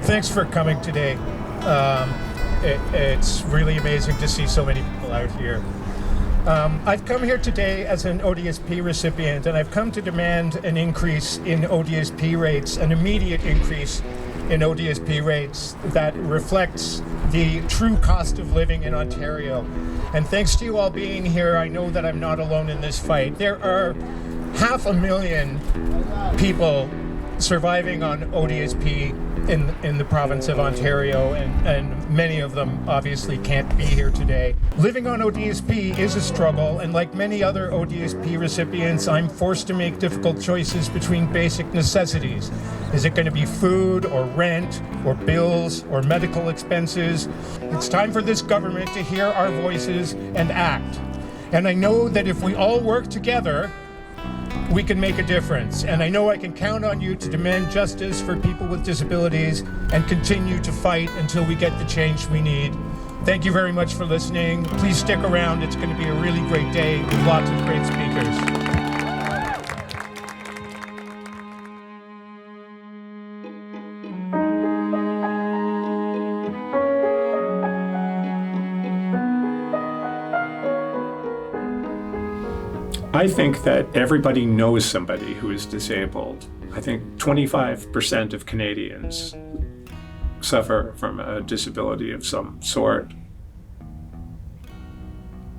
Thanks for coming today. It's really amazing to see so many people out here. I've come here today as an ODSP recipient, and I've come to demand an increase in ODSP rates, an immediate increase in ODSP rates that reflects the true cost of living in Ontario. And thanks to you all being here, I know that I'm not alone in this fight. There are 500,000 people surviving on ODSP in the province of Ontario, and many of them obviously can't be here today. Living on ODSP is a struggle, and like many other ODSP recipients, I'm forced to make difficult choices between basic necessities. Is it going to be food or rent or bills or medical expenses? It's time for this government to hear our voices and act. And I know that if we all work together, we can make a difference. And I know I can count on you to demand justice for people with disabilities and continue to fight until we get the change we need. Thank you very much for listening. Please stick around. It's going to be a really great day with lots of great speakers. I think that everybody knows somebody who is disabled. I think 25% of Canadians suffer from a disability of some sort.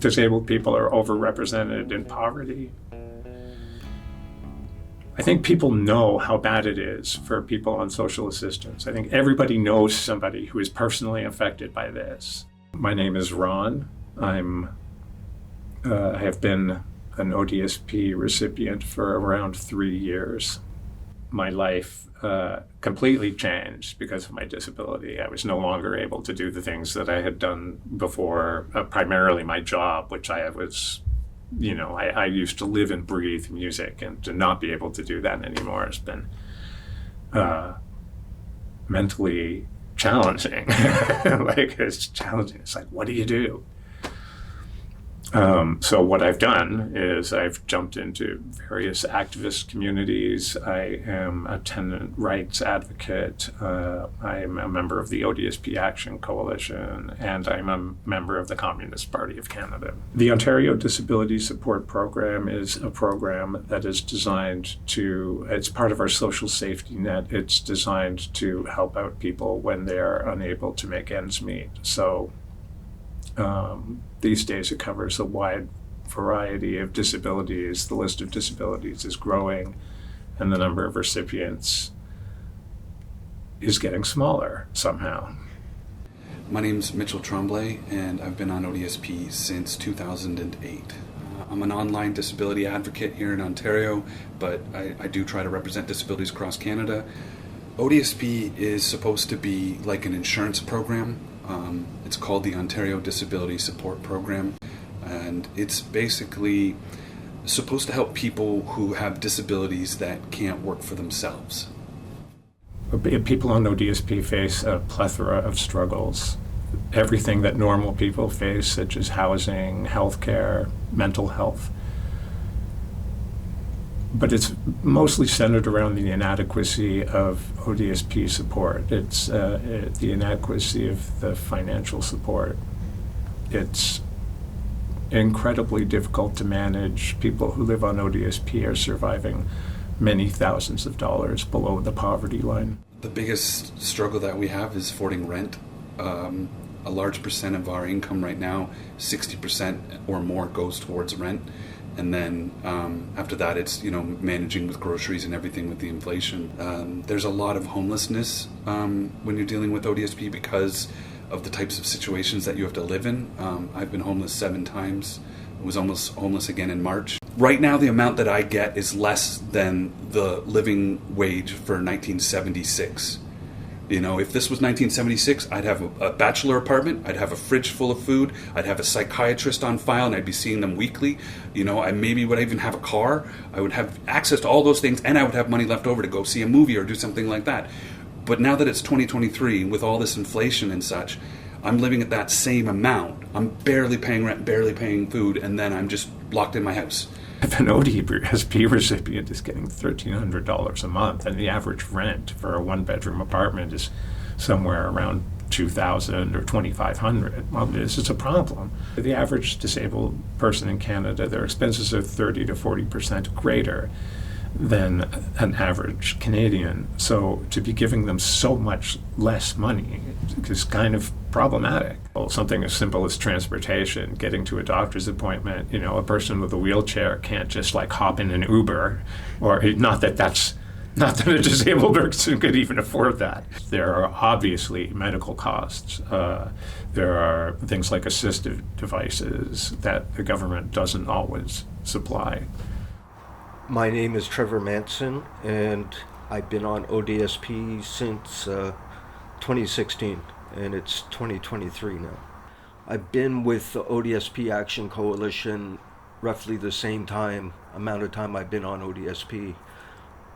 Disabled people are overrepresented in poverty. I think people know how bad it is for people on social assistance. I think everybody knows somebody who is personally affected by this. My name is Ron. I have been an ODSP recipient for around 3 years. My life completely changed because of my disability. I was no longer able to do the things that I had done before, primarily my job, which I used to live and breathe music, and to not be able to do that anymore has been mentally challenging. It's challenging. It's like, what do you do? So what I've done is I've jumped into various activist communities. I am a tenant rights advocate. I am a member of the ODSP Action Coalition, and I'm a member of the Communist Party of Canada. The Ontario Disability Support Program is a program that is designed it's part of our social safety net. It's designed to help out people when they're unable to make ends meet. So these days it covers a wide variety of disabilities. The list of disabilities is growing, and the number of recipients is getting smaller somehow. My name's Mitchell Tremblay, and I've been on ODSP since 2008. I'm an online disability advocate here in Ontario, but I do try to represent disabilities across Canada. ODSP is supposed to be like an insurance program. It's called the Ontario Disability Support Program, and it's basically supposed to help people who have disabilities that can't work for themselves. People on ODSP face a plethora of struggles. Everything that normal people face, such as housing, healthcare, mental health. But it's mostly centered around the inadequacy of ODSP support. It's the inadequacy of the financial support. It's incredibly difficult to manage. People who live on ODSP are surviving many thousands of dollars below the poverty line. The biggest struggle that we have is affording rent. A large percent of our income right now, 60% or more, goes towards rent. And then after that, it's managing with groceries and everything with the inflation. There's a lot of homelessness when you're dealing with ODSP because of the types of situations that you have to live in. I've been homeless 7 times. I was almost homeless again in March. Right now, the amount that I get is less than the living wage for 1976. If this was 1976, I'd have a bachelor apartment, I'd have a fridge full of food, I'd have a psychiatrist on file, and I'd be seeing them weekly. I maybe would even have a car. I would have access to all those things, and I would have money left over to go see a movie or do something like that. But now that it's 2023, with all this inflation and such, I'm living at that same amount. I'm barely paying rent, barely paying food, and then I'm just locked in my house. If an ODSP recipient is getting $1,300 a month and the average rent for a one-bedroom apartment is somewhere around $2,000 or $2,500, well, this is a problem. The average disabled person in Canada, their expenses are 30 to 40% greater than an average Canadian. So to be giving them so much less money is kind of problematic. Well, something as simple as transportation, getting to a doctor's appointment, a person with a wheelchair can't just like hop in an Uber, or not that a disabled person could even afford that. There are obviously medical costs. There are things like assistive devices that the government doesn't always supply. My name is Trevor Manson, and I've been on ODSP since 2016, and it's 2023 now. I've been with the ODSP Action Coalition roughly the same amount of time I've been on ODSP.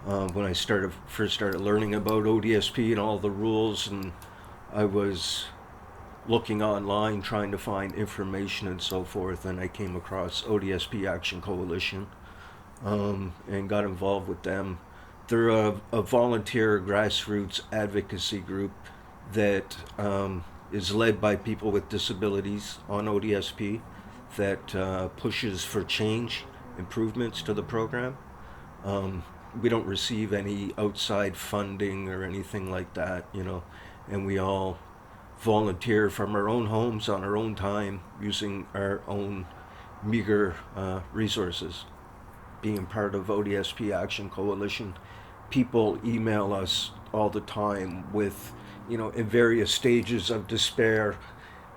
When I first started learning about ODSP and all the rules, and I was looking online trying to find information and so forth, and I came across ODSP Action Coalition. And got involved with them. They're a volunteer grassroots advocacy group that is led by people with disabilities on ODSP that pushes for change, improvements to the program. We don't receive any outside funding or anything like that, and we all volunteer from our own homes on our own time using our own meager resources. Being part of ODSP Action Coalition, people email us all the time with, in various stages of despair,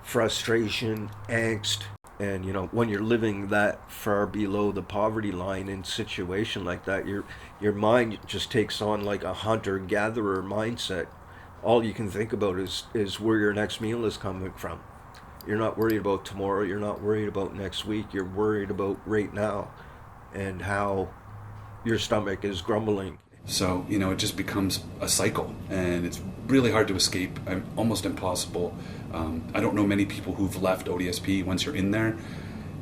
frustration, angst. And, when you're living that far below the poverty line in a situation like that, your mind just takes on like a hunter-gatherer mindset. All you can think about is where your next meal is coming from. You're not worried about tomorrow. You're not worried about next week. You're worried about right now and how your stomach is grumbling. So, it just becomes a cycle, and it's really hard to escape, almost impossible. I don't know many people who've left ODSP. Once you're in there,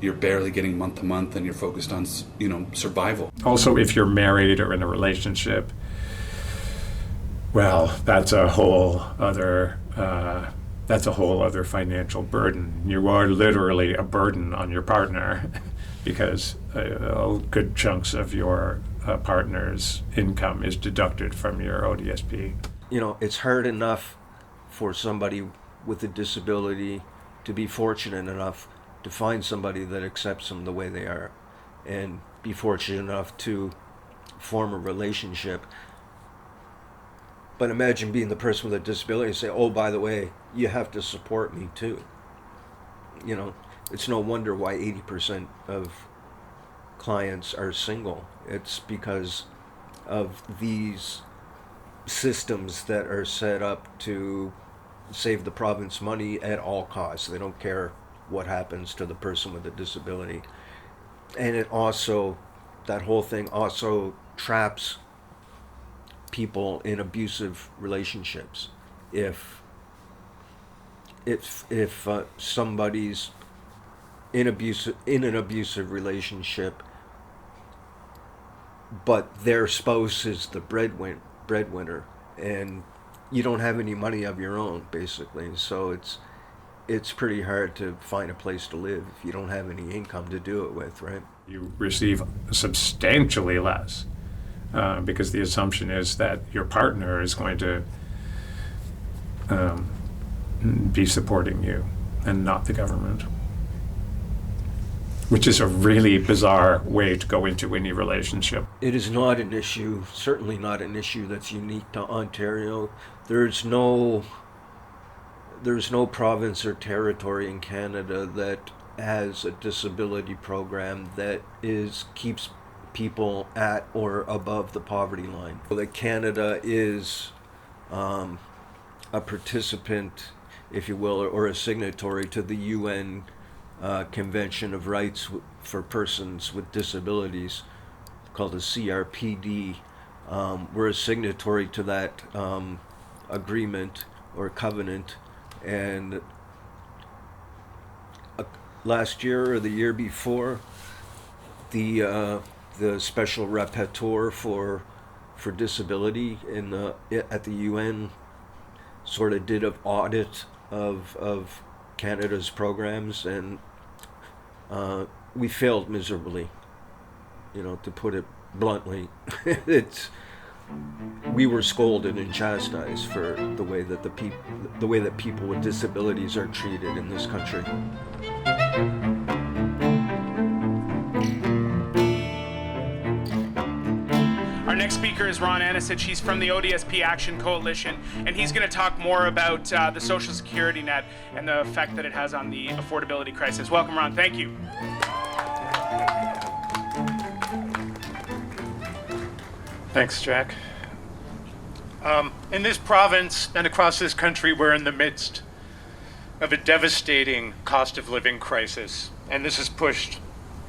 you're barely getting month to month, and you're focused on, survival. Also, if you're married or in a relationship, well, that's a whole other financial burden. You are literally a burden on your partner because good chunks of your partner's income is deducted from your ODSP. It's hard enough for somebody with a disability to be fortunate enough to find somebody that accepts them the way they are and be fortunate enough to form a relationship. But imagine being the person with a disability and say, oh, by the way, you have to support me too. It's no wonder why 80% of clients are single. It's because of these systems that are set up to save the province money at all costs. They don't care what happens to the person with a disability. And that whole thing also traps people in abusive relationships. If somebody's in an abusive relationship, but their spouse is the breadwinner, and you don't have any money of your own, basically. So it's pretty hard to find a place to live if you don't have any income to do it with, right? You receive substantially less because the assumption is that your partner is going to be supporting you and not the government, which is a really bizarre way to go into any relationship. It is not an issue, certainly not an issue that's unique to Ontario. There's no province or territory in Canada that has a disability program that keeps people at or above the poverty line. That Canada is a participant, if you will, or a signatory to the UN Convention of Rights for Persons with Disabilities, called the CRPD. We're a signatory to that agreement or covenant, and last year or the year before, the special rapporteur for disability at the UN sort of did an audit of Canada's programs, and we failed miserably. To put it bluntly, we were scolded and chastised for the way that people with disabilities are treated in this country. Our next speaker is Ron Anisich. He's from the ODSP Action Coalition, and he's going to talk more about the Social Security net and the effect that it has on the affordability crisis. Welcome, Ron. Thank you. Thanks, Jack. In this province and across this country, we're in the midst of a devastating cost of living crisis, and this has pushed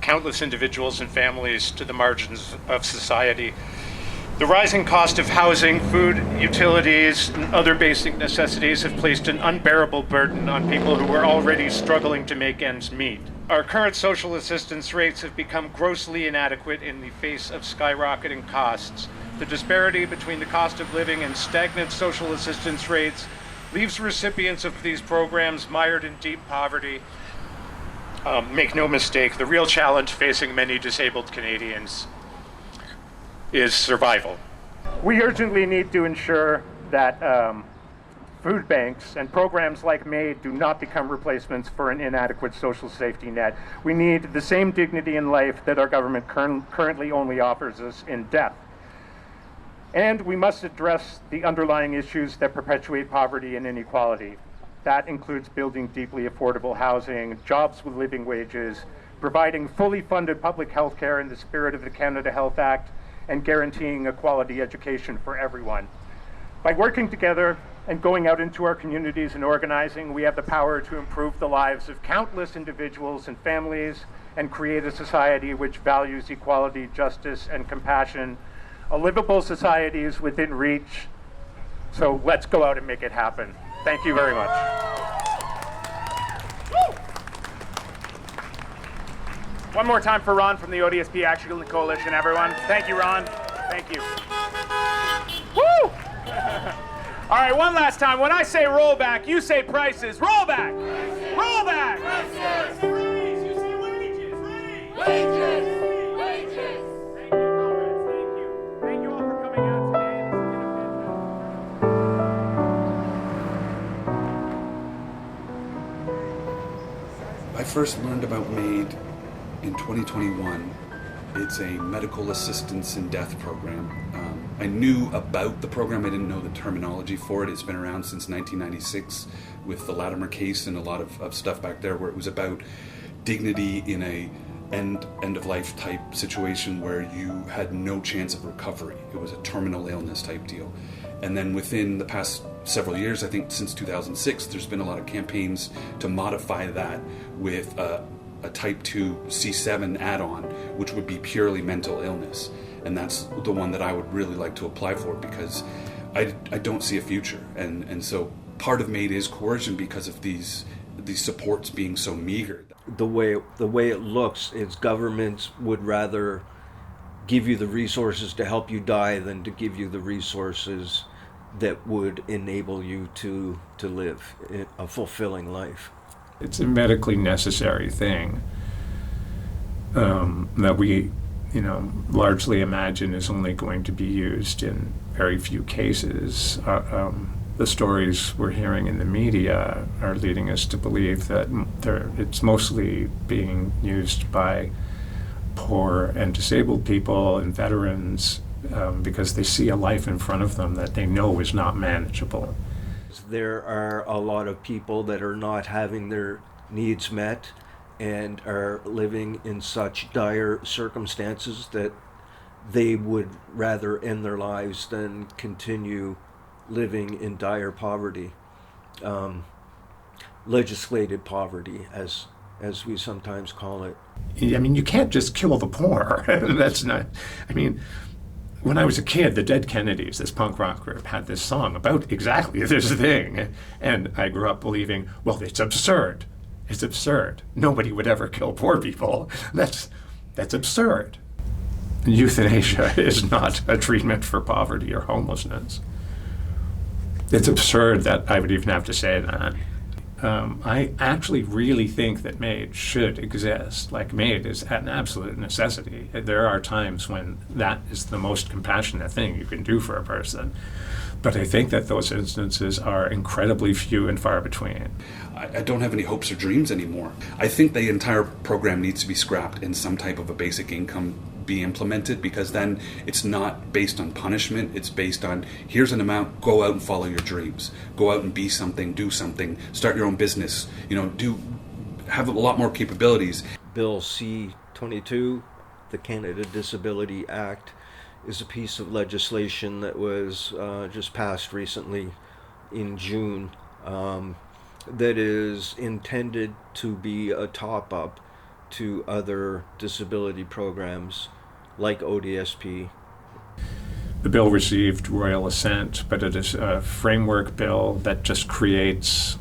countless individuals and families to the margins of society. The rising cost of housing, food, utilities, and other basic necessities have placed an unbearable burden on people who were already struggling to make ends meet. Our current social assistance rates have become grossly inadequate in the face of skyrocketing costs. The disparity between the cost of living and stagnant social assistance rates leaves recipients of these programs mired in deep poverty. Make no mistake, the real challenge facing many disabled Canadians is survival. We urgently need to ensure that food banks and programs like MAiD do not become replacements for an inadequate social safety net. We need the same dignity in life that our government currently only offers us in death. And we must address the underlying issues that perpetuate poverty and inequality. That includes building deeply affordable housing, jobs with living wages, providing fully funded public health care in the spirit of the Canada Health Act, and guaranteeing a quality education for everyone. By working together and going out into our communities and organizing, we have the power to improve the lives of countless individuals and families and create a society which values equality, justice, and compassion. A livable society is within reach, so let's go out and make it happen. Thank you very much. One more time for Ron from the ODSP Action Coalition, everyone. Thank you, Ron. Thank you. Woo! All right, one last time. When I say roll back, you say prices. Roll back! Roll back! Prices! Raise! You say wages. Raise! Wages! Thank you, comrades. Thank you. Thank you all for coming out today. I first learned about MAiD in 2021. It's a medical assistance in death program. I knew about the program, I didn't know the terminology for it. It's been around since 1996 with the Latimer case and a lot of stuff back there where it was about dignity in a end-of-life type situation where you had no chance of recovery. It was a terminal illness type deal. And then within the past several years, I think since 2006, there's been a lot of campaigns to modify that with a type 2 C7 add-on, which would be purely mental illness. And that's the one that I would really like to apply for because I don't see a future. And so part of MAiD is coercion because of these supports being so meager. The way it looks is governments would rather give you the resources to help you die than to give you the resources that would enable you to live a fulfilling life. It's a medically necessary thing that we, largely imagine is only going to be used in very few cases. The stories we're hearing in the media are leading us to believe that it's mostly being used by poor and disabled people and veterans because they see a life in front of them that they know is not manageable. There are a lot of people that are not having their needs met and are living in such dire circumstances that they would rather end their lives than continue living in dire poverty, legislated poverty, as we sometimes call it. I mean, you can't just kill the poor. That's not, when I was a kid, the Dead Kennedys, this punk rock group, had this song about exactly this thing. And I grew up believing, well, it's absurd. It's absurd. Nobody would ever kill poor people. That's absurd. Euthanasia is not a treatment for poverty or homelessness. It's absurd that I would even have to say that. I actually really think that MAiD should exist. Like, MAiD is an absolute necessity. There are times when that is the most compassionate thing you can do for a person. But I think that those instances are incredibly few and far between. I don't have any hopes or dreams anymore. I think the entire program needs to be scrapped and some type of a basic income be implemented, because then it's not based on punishment. It's based on, here's an amount, go out and follow your dreams. Go out and be something, do something, start your own business, have a lot more capabilities. Bill C-22, the Canada Disability Act, is a piece of legislation that was just passed recently in June that is intended to be a top-up to other disability programs like ODSP. The bill received royal assent, but it is a framework bill that just creates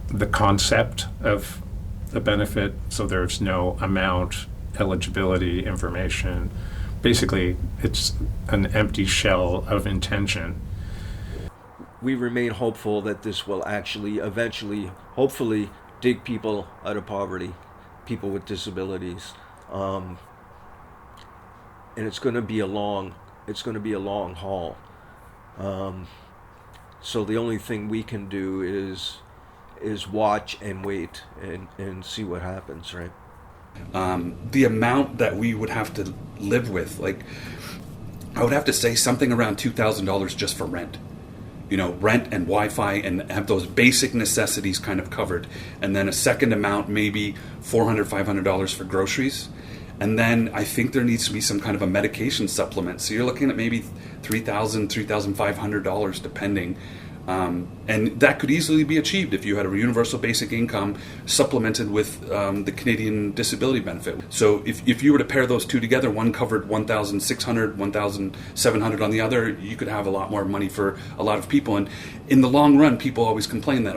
the concept of the benefit, so there's no amount, eligibility, information. Basically, it's an empty shell of intention. We remain hopeful that this will actually eventually, hopefully, dig people out of poverty, people with disabilities, and it's going to be a long haul. So the only thing we can do is watch and wait and see what happens, right? The amount that we would have to live with, I would have to say something around $2,000 just for rent. Rent and Wi-Fi, and have those basic necessities kind of covered. And then a second amount, maybe $400, $500 for groceries. And then I think there needs to be some kind of a medication supplement. So you're looking at maybe $3,000, $3,500 depending. And that could easily be achieved if you had a universal basic income supplemented with the Canadian disability benefit. So if you were to pair those two together, one covered $1,600, $1,700 on the other, you could have a lot more money for a lot of people. And in the long run, people always complain that,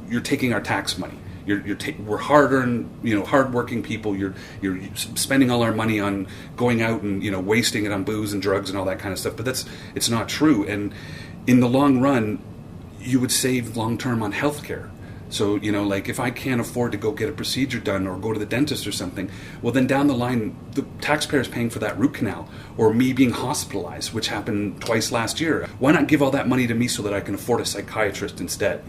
you're taking our tax money. We're hard-working people. You're spending all our money on going out and wasting it on booze and drugs and all that kind of stuff. But it's not true. And in the long run, you would save long-term on healthcare. So, if I can't afford to go get a procedure done or go to the dentist or something, well, then down the line, the taxpayer's paying for that root canal or me being hospitalized, which happened twice last year. Why not give all that money to me so that I can afford a psychiatrist instead,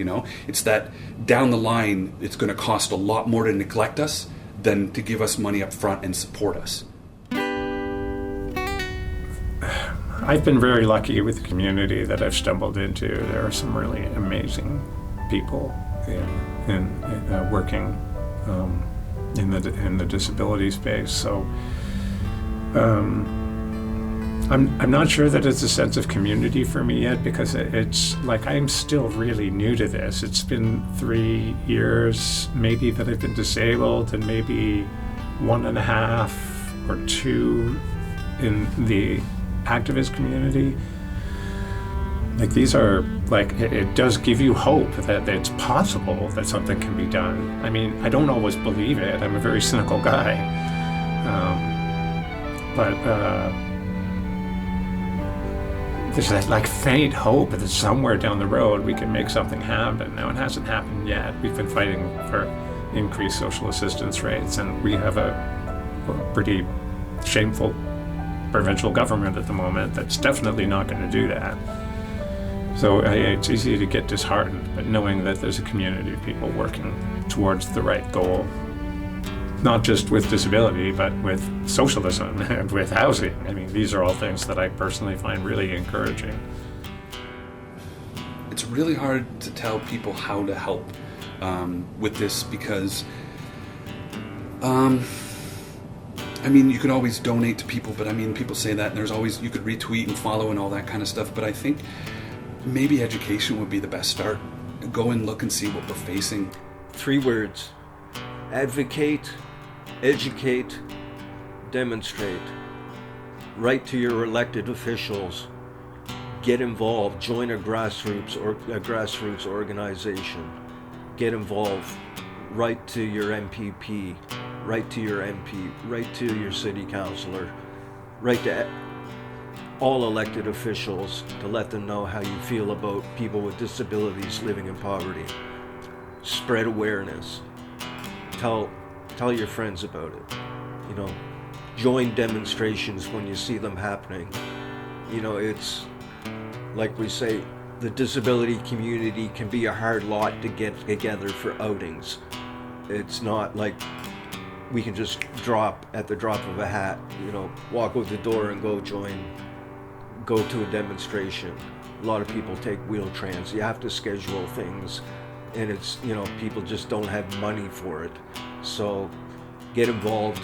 It's that down the line, it's going to cost a lot more to neglect us than to give us money up front and support us. I've been very lucky with the community that I've stumbled into. There are some really amazing people in working in the disability space. So I'm not sure that it's a sense of community for me yet, because it's like I'm still really new to this. It's been 3 years maybe that I've been disabled, and maybe 1.5 or 2 in the activist community. These are it does give you hope that it's possible that something can be done. I mean, I don't always believe it. I'm a very cynical guy, but there's that faint hope that somewhere down the road we can make something happen. Now, it hasn't happened yet. We've been fighting for increased social assistance rates, and we have a pretty shameful provincial government at the moment that's definitely not going to do that. So it's easy to get disheartened, but knowing that there's a community of people working towards the right goal, not just with disability, but with socialism and with housing. I mean, these are all things that I personally find really encouraging. It's really hard to tell people how to help with this, because you could always donate to people, but people say that, and there's always, you could retweet and follow and all that kind of stuff. But I think maybe education would be the best start. Go and look and see what we're facing. 3 words: advocate, educate, demonstrate. Write to your elected officials. Get involved. Join a grassroots organization. Get involved. Write to your MPP. write to your MP, write to your city councilor, write to all elected officials to let them know how you feel about people with disabilities living in poverty. Spread awareness. Tell your friends about it. You know, join demonstrations when you see them happening. You know, it's like we say, the disability community can be a hard lot to get together for outings. It's not like we can just at the drop of a hat, you know, walk out the door and go to a demonstration. A lot of people take wheel-trans. You have to schedule things, and it's, you know, people just don't have money for it. So get involved.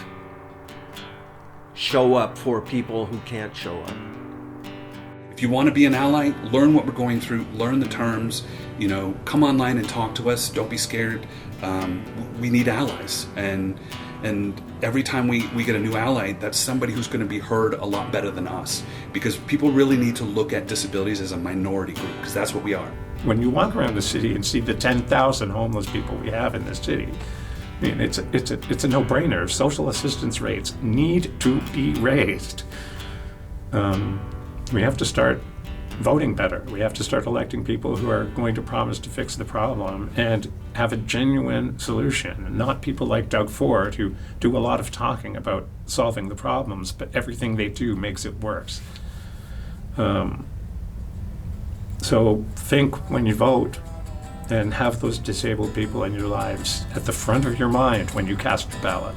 Show up for people who can't show up. If you want to be an ally, learn what we're going through, learn the terms, you know, come online and talk to us. Don't be scared. We need allies. And every time we get a new ally, that's somebody who's going to be heard a lot better than us. Because people really need to look at disabilities as a minority group, because that's what we are. When you walk around the city and see the 10,000 homeless people we have in this city, I mean, it's a no-brainer. Social assistance rates need to be raised. We have to start voting better. We have to start electing people who are going to promise to fix the problem and have a genuine solution, not people like Doug Ford who do a lot of talking about solving the problems, but everything they do makes it worse. So think when you vote, and have those disabled people in your lives at the front of your mind when you cast your ballot.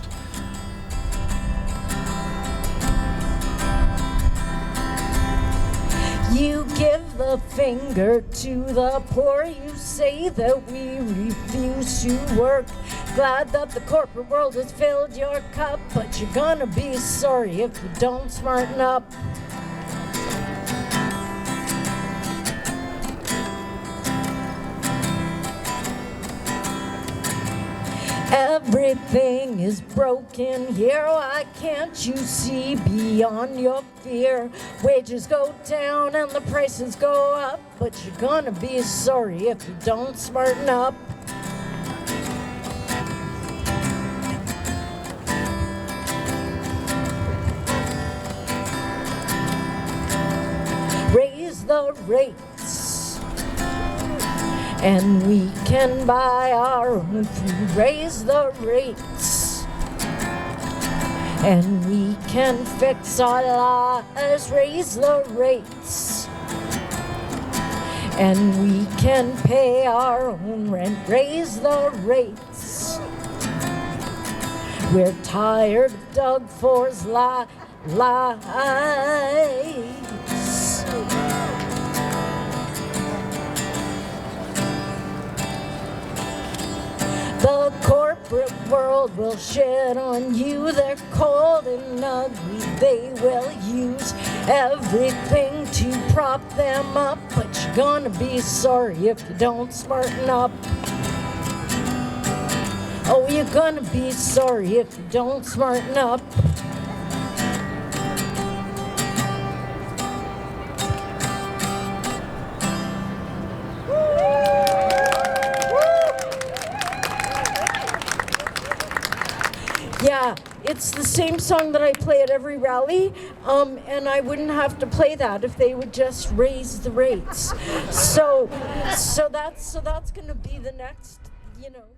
You give the finger to the poor, you say that we refuse to work. Glad that the corporate world has filled your cup, but you're gonna be sorry if you don't smarten up. Everything is broken here, why can't you see beyond your fear? Wages go down and the prices go up, but you're gonna be sorry if you don't smarten up. Raise the rates, and we can buy our own food. Raise the rates, and we can fix our lives. Raise the rates, and we can pay our own rent. Raise the rates. We're tired of Doug Ford's lies. The corporate world will shit on you. They're cold and ugly. They will use everything to prop them up, but you're gonna be sorry if you don't smarten up. Oh, you're gonna be sorry if you don't smarten up. Yeah, it's the same song that I play at every rally, and I wouldn't have to play that if they would just raise the rates. So that's going to be the next, you know.